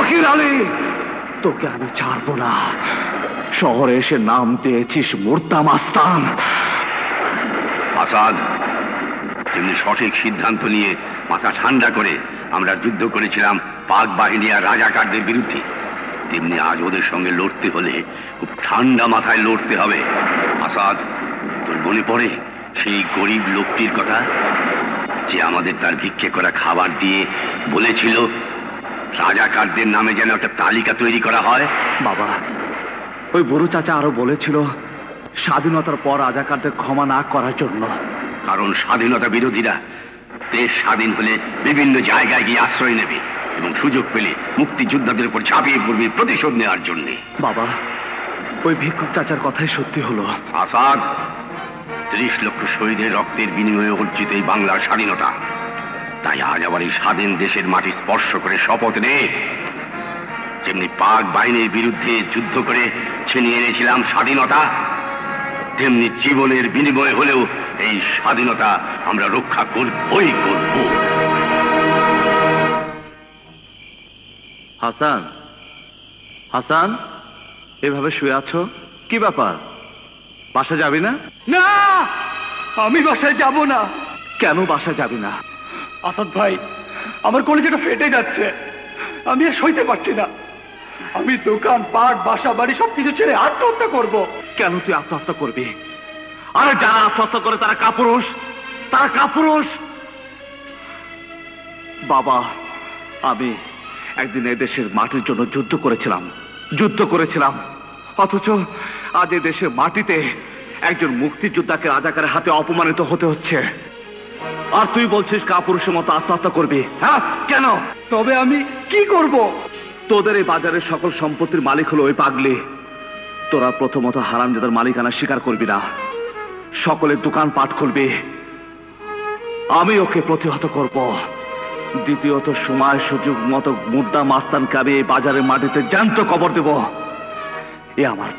ফকির আলী, তোকে আমি ছাড়বো না। শহরে এসে নাম দিয়েছিস মুর্তা মাস্তান। আসাদ, তেমনি সঠিক সিদ্ধান্ত নিয়ে মাথা ঠান্ডা করে আমরা যুদ্ধ করেছিলাম পাক বাহিনী আর রাজাকারদের বিরুদ্ধে, তেমনি আজ ওদের সঙ্গে লড়তে হলে খুব ঠান্ডা মাথায় লড়তে হবে। আসাদ, তোর মনে পড়ে সেই গরিব লোকটির কথা, যে আমাদের তার ভিক্ষে করা খাবার দিয়ে বলেছিল রাজাকারদের নামে যেন একটা তালিকা তৈরি করা হয়? বাবা, ওই বুড়ো চাচা আরো বলেছিল স্বাধীনতার পর রাজাকারদের ক্ষমা না করার জন্য। কারণ স্বাধীনতা বিরোধীরা দেশ স্বাধীন হলে বিভিন্ন জায়গায় গিয়ে আশ্রয় নেবে এবং সুযোগ পেলে মুক্তিযোদ্ধাদের উপর ঝাঁপিয়ে পড়বে প্রতিশোধ নেওয়ার জন্য। বাবা, ওই ভিক্ষুক চাচার কথাই সত্যি হলো। আসাদ, 30 লক্ষ শহীদের রক্তের বিনিময়ে অর্জিত এই বাংলার স্বাধীনতা, তাই আজ আবার এই স্বাধীন দেশের মাটি স্পর্শ করে শপথ নে, যেমনি পাক বাহিনীর বিরুদ্ধে যুদ্ধ করে ছিনিয়ে এনেছিলাম স্বাধীনতা, তেমনি জীবনের বিনিময়ে হলেও এই স্বাধীনতা আমরা রক্ষা করবই করব। হাসান, হাসান, এভাবে শুয়ে আছো, কি ব্যাপার? বাসা যাবি না? না, আমি বাসায় যাব না। কেন বাসা যাবি না? আসাদ ভাই, আমার কলেজটা ফেটে যাচ্ছে, আমি আর সইতে পারছি না। আমি দোকান পাট বাসা বাড়ি সবকিছু ছেড়ে আত্মহত্যা করব। কেন তুই আত্মহত্যা করবি? আরে যারা আত্মহত্যা করে তারা কাপুরুষ, তারা কাপুরুষ। বাবা, আমি একদিন এদেশের মাটির জন্য যুদ্ধ করেছিলাম, অথচ আজ এ দেশের মাটিতে একজন মুক্তিযোদ্ধাকে রাজাকারের হাতে অপমানিত হতে হচ্ছে, আর তুই বলছিস কাপুরুষের মতো আত্মহত্যা করবি? হ্যাঁ, কেন? তবে আমি কি করব? তোদের এই বাজারের সকল সম্পত্তির মালিক হলো ওই পাগলি। তোরা প্রথমত হারামজাদার মালিকানা স্বীকার করবি না, সকলের দোকান পাট খুলবি, আমি ওকে প্রতিহত করব। দ্বিতীয়ত সময় সুযোগ মতো মুর্দা মাস্তানকে আমি এই বাজারের মাটিতে জ্যান্ত কবর দেব। এ আমার